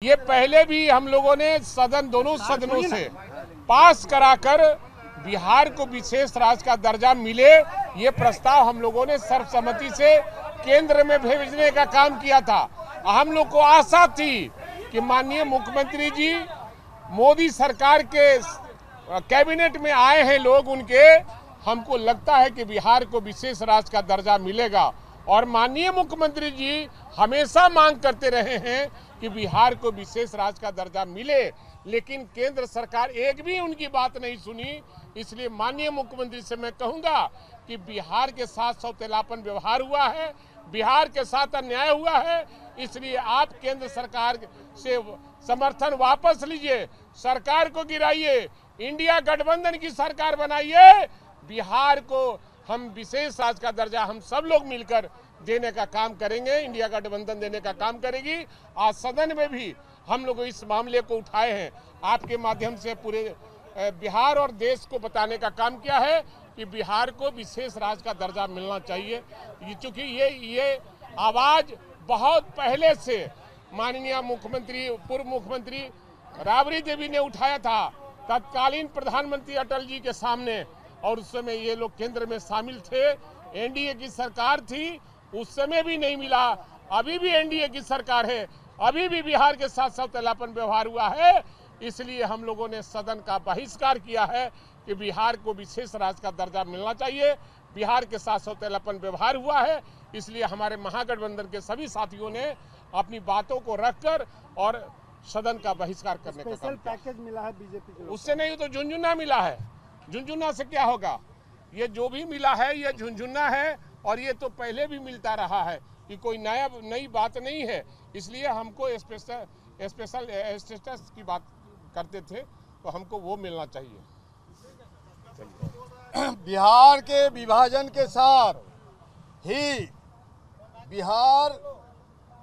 ये पहले भी हम लोगों ने दोनों सदनों से पास कराकर बिहार को विशेष राज्य का दर्जा मिले, ये प्रस्ताव हम लोगों ने सर्वसम्मति से केंद्र में भेजने का काम किया था। हम लोग को आशा थी कि माननीय मुख्यमंत्री जी मोदी सरकार के कैबिनेट में आए हैं लोग उनके, हमको लगता है कि बिहार को विशेष राज्य का दर्जा मिलेगा। और माननीय मुख्यमंत्री जी हमेशा मांग करते रहे हैं कि बिहार को विशेष राज्य का दर्जा मिले, लेकिन केंद्र सरकार एक भी उनकी बात नहीं सुनी। इसलिए माननीय मुख्यमंत्री से मैं कहूंगा कि बिहार के साथ सौतेलापन व्यवहार हुआ है, बिहार के साथ अन्याय हुआ है, इसलिए आप केंद्र सरकार से समर्थन वापस लीजिए, सरकार को गिराइए, इंडिया गठबंधन की सरकार बनाइए, बिहार को हम विशेष राज्य का दर्जा हम सब लोग मिलकर देने का काम करेंगे, इंडिया गठबंधन देने का काम करेगी। आज सदन में भी हम लोग इस मामले को उठाए हैं, आपके माध्यम से पूरे बिहार और देश को बताने का काम किया है कि बिहार को विशेष राज्य का दर्जा मिलना चाहिए। क्योंकि ये आवाज बहुत पहले से माननीय मुख्यमंत्री, पूर्व मुख्यमंत्री राबड़ी देवी ने उठाया था तत्कालीन प्रधानमंत्री अटल जी के सामने, और उस समय ये लोग केंद्र में शामिल थे, एनडीए की सरकार थी, उस समय भी नहीं मिला। अभी भी एनडीए की सरकार है, अभी भी बिहार के साथ सौतेलापन व्यवहार हुआ है, इसलिए हम लोगों ने सदन का बहिष्कार किया है कि बिहार को विशेष राज्य का दर्जा मिलना चाहिए। बिहार के साथ सौतेलापन व्यवहार हुआ है, इसलिए हमारे महागठबंधन के सभी साथियों ने अपनी बातों को रखकर और सदन का बहिष्कार करने का काम किया। पैकेज मिला है बीजेपी को, उससे नहीं तो झुनझुना मिला है, झुनझुना से क्या होगा? ये जो भी मिला है ये झुनझुना है, और ये तो पहले भी मिलता रहा है, कि कोई नई बात नहीं है। इसलिए हमको स्पेशल स्टेटस की बात करते थे, तो हमको वो मिलना चाहिए। बिहार के विभाजन के साथ ही बिहार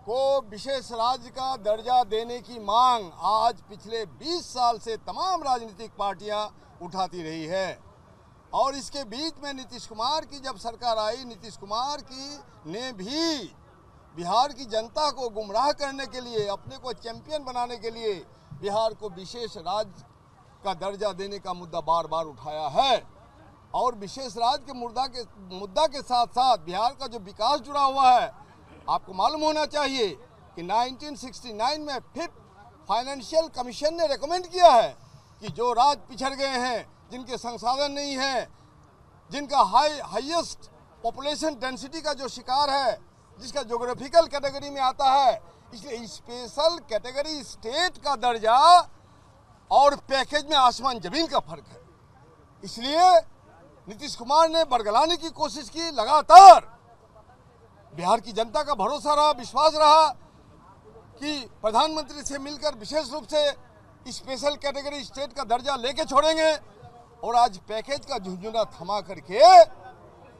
को विशेष राज्य का दर्जा देने की मांग आज पिछले 20 साल से तमाम राजनीतिक पार्टियां उठाती रही है। और इसके बीच में नीतीश कुमार की जब सरकार आई, नीतीश कुमार की ने भी बिहार की जनता को गुमराह करने के लिए, अपने को चैंपियन बनाने के लिए बिहार को विशेष राज्य का दर्जा देने का मुद्दा बार बार उठाया है। और विशेष राज्य के मुद्दा के साथ साथ बिहार का जो विकास जुड़ा हुआ है, आपको मालूम होना चाहिए कि 1969 में 5th फाइनेंशियल कमीशन ने रेकमेंड किया है कि जो राज्य पिछड़ गए हैं, जिनके संसाधन नहीं है, जिनका हाईएस्ट पॉपुलेशन डेंसिटी का जो शिकार है, जिसका ज्योग्राफिकल कैटेगरी में आता है, इसलिए स्पेशल कैटेगरी स्टेट का दर्जा और पैकेज में आसमान जमीन का फर्क है। इसलिए नीतीश कुमार ने बरगलाने की कोशिश की, लगातार बिहार की जनता का भरोसा रहा, विश्वास रहा कि प्रधानमंत्री से मिलकर विशेष रूप से स्पेशल कैटेगरी स्टेट का दर्जा लेके छोड़ेंगे। और आज पैकेज का झुंझुना थमा करके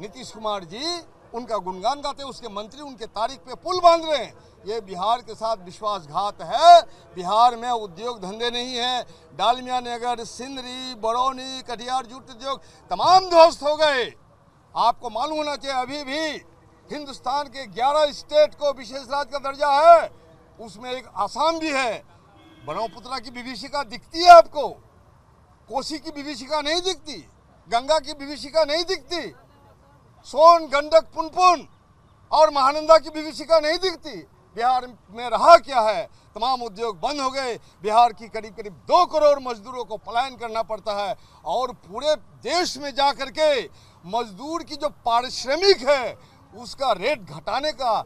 नीतीश कुमार जी उनका गुणगान गाते, उसके मंत्री उनके तारीख पे पुल बांध रहे हैं। ये बिहार के साथ विश्वासघात है। बिहार में उद्योग धंधे नहीं है। डालमिया नगर, सिंदरी, बरौनी, कटिहार जूट उद्योग तमाम ध्वस्त हो गए। आपको मालूम होना चाहिए, अभी भी हिंदुस्तान के 11 स्टेट को विशेष राज्य का दर्जा है, उसमें एक आसाम भी है। ब्रह्मपुत्रा की विभीषिका दिखती है आपको, कोसी की विभीषिका नहीं दिखती, गंगा की विभीषिका नहीं दिखती, सोन, गंडक, पुनपुन और महानंदा की विभीषिका नहीं दिखती। बिहार में रहा क्या है? तमाम उद्योग बंद हो गए। बिहार की करीब 2 करोड़ मजदूरों को पलायन करना पड़ता है, और पूरे देश में जा करके मजदूर की जो पारिश्रमिक है उसका रेट घटाने का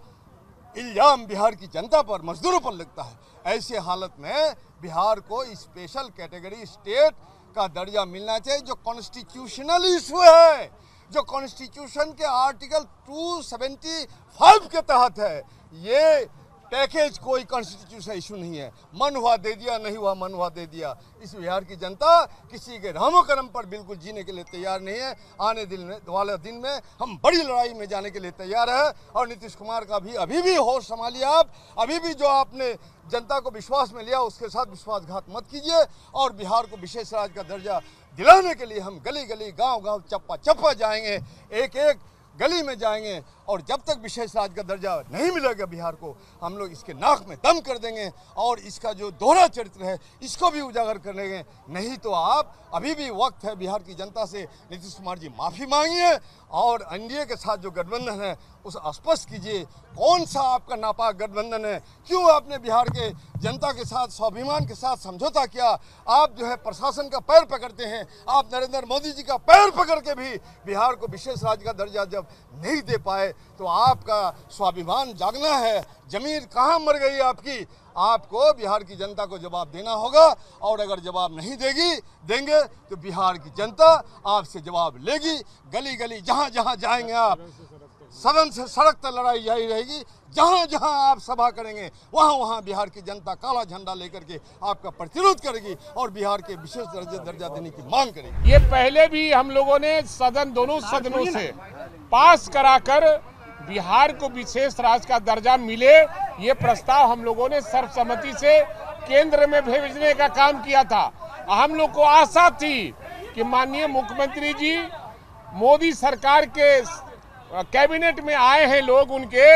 इल्जाम बिहार की जनता पर, मजदूरों पर लगता है। ऐसी हालत में बिहार को स्पेशल कैटेगरी स्टेट का दर्जा मिलना चाहिए, जो कॉन्स्टिट्यूशनल इशू है, जो कॉन्स्टिट्यूशन के आर्टिकल 275 के तहत है। ये पैकेज कोई कॉन्स्टिट्यूशन इशू नहीं है। मन हुआ दे दिया, नहीं हुआ मन हुआ दे दिया। इस बिहार की जनता किसी के रहमो करम पर बिल्कुल जीने के लिए तैयार नहीं है। आने वाले दिन में हम बड़ी लड़ाई में जाने के लिए तैयार है। और नीतीश कुमार का भी अभी भी होश संभालिए आप, अभी भी जो आपने जनता को विश्वास में लिया उसके साथ विश्वासघात मत कीजिए। और बिहार को विशेष राज्य का दर्जा दिलाने के लिए हम गली गली, गांव गांव, चप्पा चप्पा जाएंगे, एक एक गली में जाएंगे और जब तक विशेष राज्य का दर्जा नहीं मिलेगा बिहार को, हम लोग इसके नाक में दम कर देंगे और इसका जो दोहरा चरित्र है इसको भी उजागर कर लेंगे। नहीं तो आप अभी भी वक्त है बिहार की जनता से नीतीश कुमार जी माफ़ी मांगिए और एनडीए के साथ जो गठबंधन है उस स्पष्ट कीजिए कौन सा आपका नापाक गठबंधन है, क्यों आपने बिहार के जनता के साथ स्वाभिमान के साथ समझौता किया। आप जो है प्रशासन का पैर पकड़ते हैं, आप नरेंद्र मोदी जी का पैर पकड़ के भी बिहार को विशेष राज्य का दर्जा जब नहीं दे पाए तो आपका स्वाभिमान जागना है, जमीर कहाँ मर गई आपकी। आपको बिहार की जनता को जवाब देना होगा और अगर जवाब नहीं देंगे तो बिहार की जनता आपसे जवाब लेगी। गली गली जहाँ जहाँ जाएंगे आप, सदन से सड़क तक लड़ाई जारी रहेगी। जहाँ जहाँ आप सभा करेंगे वहाँ वहाँ बिहार की जनता काला झंडा लेकर के आपका प्रतिरोध करेगी और बिहार के विशेष दर्जा देने की मांग करेगी। ये पहले भी हम लोगों ने दोनों सदनों से पास कराकर बिहार को विशेष राज्य का दर्जा मिले, ये प्रस्ताव हम लोगों ने सर्वसम्मति से केंद्र में भेजने का काम किया था। हम लोग को आशा थी कि माननीय मुख्यमंत्री जी मोदी सरकार के कैबिनेट में आए हैं लोग उनके,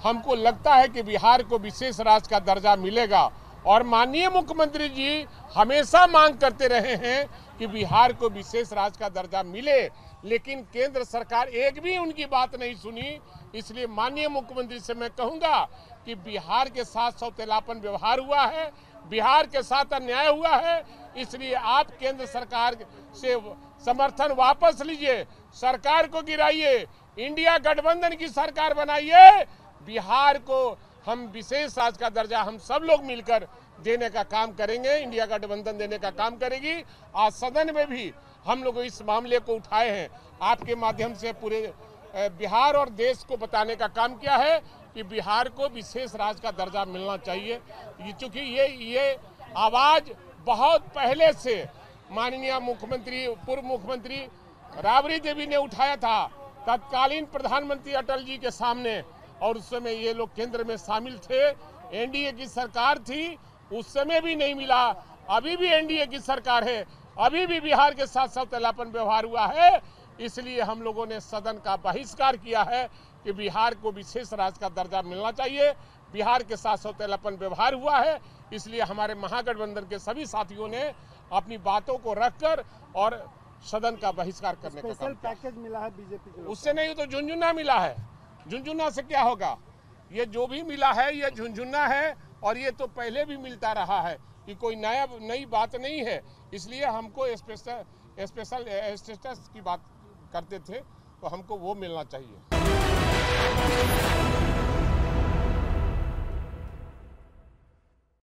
हमको लगता है कि बिहार को विशेष राज्य का दर्जा मिलेगा। और माननीय मुख्यमंत्री जी हमेशा मांग करते रहे हैं कि बिहार को विशेष राज्य का दर्जा मिले, लेकिन केंद्र सरकार एक भी उनकी बात नहीं सुनी। इसलिए माननीय मुख्यमंत्री से मैं कहूंगा कि बिहार के साथ सौतेलापन व्यवहार हुआ है, बिहार के साथ अन्याय हुआ है, इसलिए आप केंद्र सरकार से समर्थन वापस लीजिए, सरकार को गिराइए, इंडिया गठबंधन की सरकार बनाइए। बिहार को हम विशेष राज्य का दर्जा हम सब लोग मिलकर देने का काम करेंगे, इंडिया गठबंधन देने का काम करेगी। आज सदन में भी हम लोग इस मामले को उठाए हैं, आपके माध्यम से पूरे बिहार और देश को बताने का काम किया है कि बिहार को विशेष राज्य का दर्जा मिलना चाहिए। चूँकि ये आवाज़ बहुत पहले से माननीय मुख्यमंत्री, पूर्व मुख्यमंत्री राबड़ी देवी ने उठाया था तत्कालीन प्रधानमंत्री अटल जी के सामने, और उस समय ये लोग केंद्र में शामिल थे, एनडीए की सरकार थी, उस समय भी नहीं मिला। अभी भी एनडीए की सरकार है, अभी भी बिहार के साथ सौतेलापन व्यवहार हुआ है। इसलिए हम लोगों ने सदन का बहिष्कार किया है कि बिहार को विशेष राज्य का दर्जा मिलना चाहिए। बिहार के साथ सौतेलापन व्यवहार हुआ है, इसलिए हमारे महागठबंधन के सभी साथियों ने अपनी बातों को रखकर और सदन का बहिष्कार करने का काम किया। पैकेज मिला है बीजेपी को, उससे नहीं तो झुनझुना मिला है। झुनझुना से क्या होगा? ये जो भी मिला है ये झुनझुना है, और ये तो पहले भी मिलता रहा है, कि कोई नई बात नहीं है। इसलिए हमको स्पेशल स्टेटस की बात करते थे, तो हमको वो मिलना चाहिए।